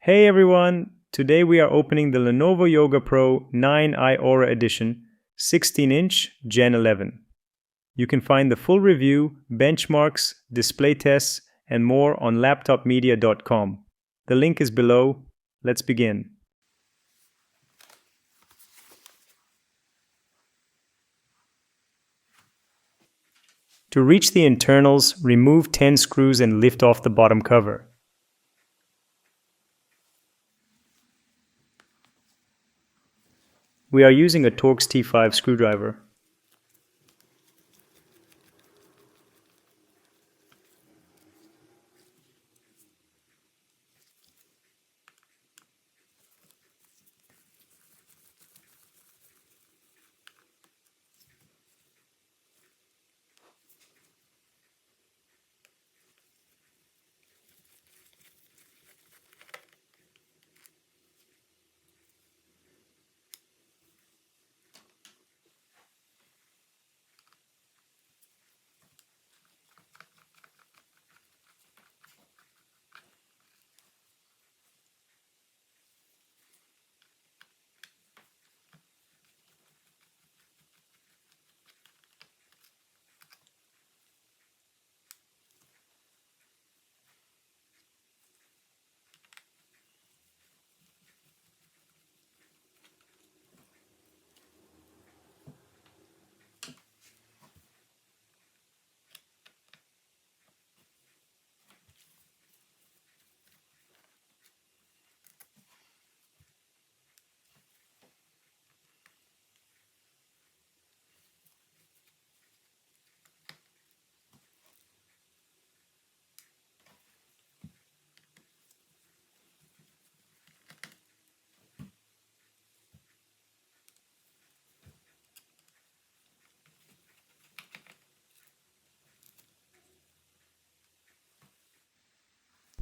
Hey everyone! Today we are opening the Lenovo Yoga Pro 9i Aura Edition 16-inch Gen 11. You can find the full review, benchmarks, display tests, and more on laptopmedia.com. The link is below. Let's begin. To reach the internals, remove 10 screws and lift off the bottom cover. We are using a Torx T5 screwdriver.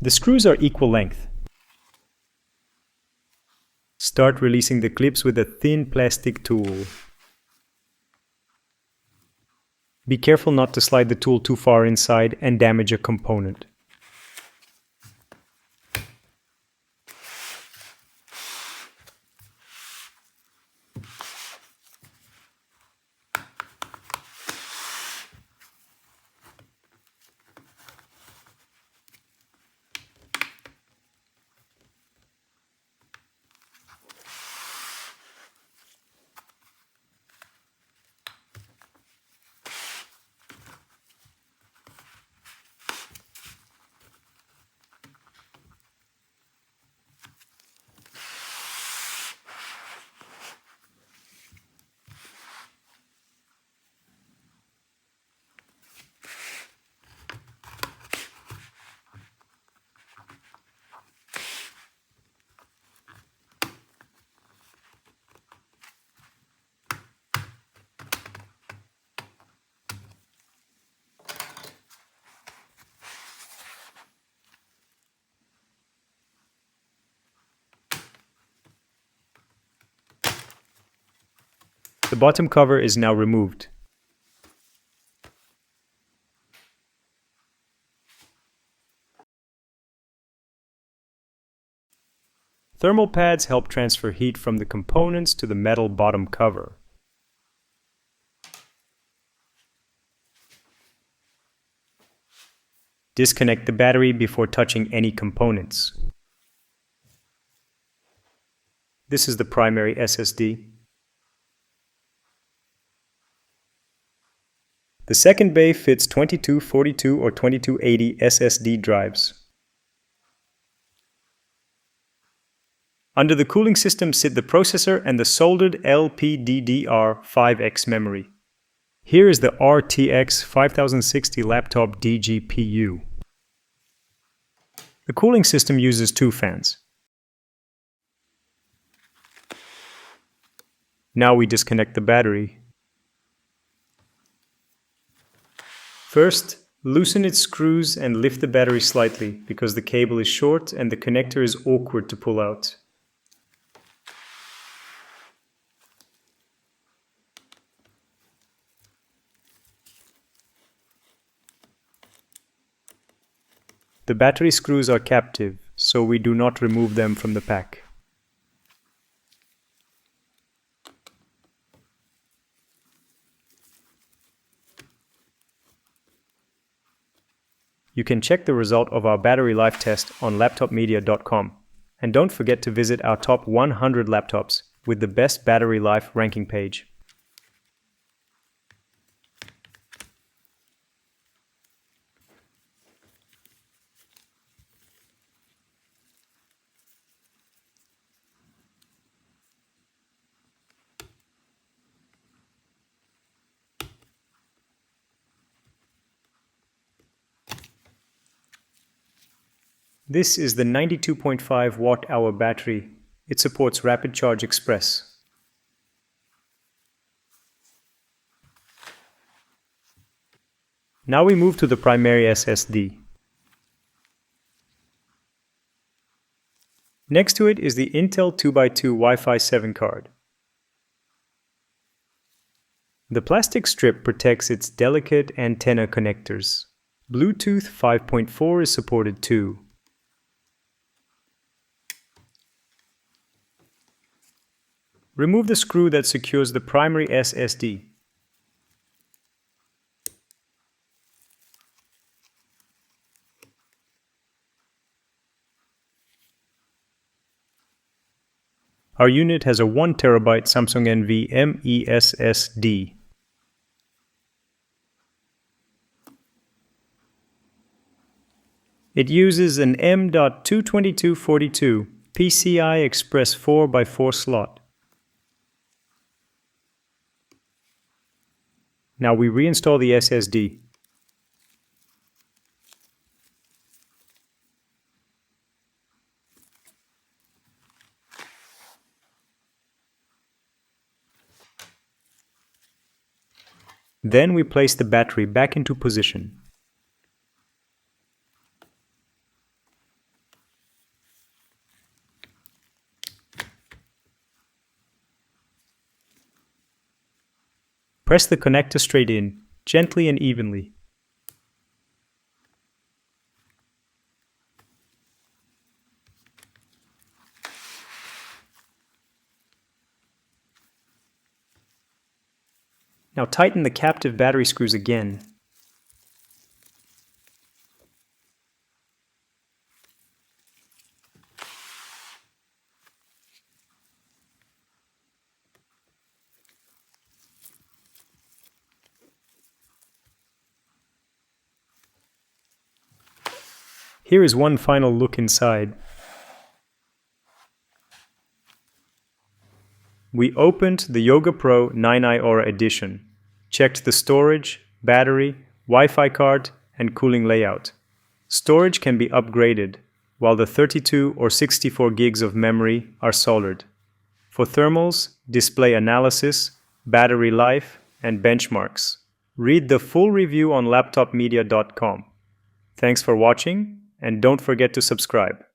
The screws are equal length. Start releasing the clips with a thin plastic tool. Be careful not to slide the tool too far inside and damage a component. The bottom cover is now removed. Thermal pads help transfer heat from the components to the metal bottom cover. Disconnect the battery before touching any components. This is the primary SSD. The second bay fits 2242 or 2280 SSD drives. Under the cooling system sit the processor and the soldered LPDDR5X memory. Here is the RTX 5060 laptop DGPU. The cooling system uses two fans. Now we disconnect the battery. First, loosen its screws and lift the battery slightly because the cable is short and the connector is awkward to pull out. The battery screws are captive, so we do not remove them from the pack. You can check the result of our battery life test on laptopmedia.com. And don't forget to visit our top 100 laptops with the best battery life ranking page. This is the 92.5 watt-hour battery. It supports Rapid Charge Express. Now we move to the primary SSD. Next to it is the Intel 2x2 Wi-Fi 7 card. The plastic strip protects its delicate antenna connectors. Bluetooth 5.4 is supported too. Remove the screw that secures the primary SSD. Our unit has a 1 TB Samsung NVMe SSD. It uses an M.22242 PCI Express 4x4 slot. Now we reinstall the SSD. Then we place the battery back into position. Press the connector straight in, gently and evenly. Now tighten the captive battery screws again. Here is one final look inside. We opened the Yoga Pro 9i Aura Edition, checked the storage, battery, Wi-Fi card, and cooling layout. Storage can be upgraded, while the 32 or 64 gigs of memory are soldered. For thermals, display analysis, battery life, and benchmarks, read the full review on laptopmedia.com. Thanks for watching, and don't forget to subscribe.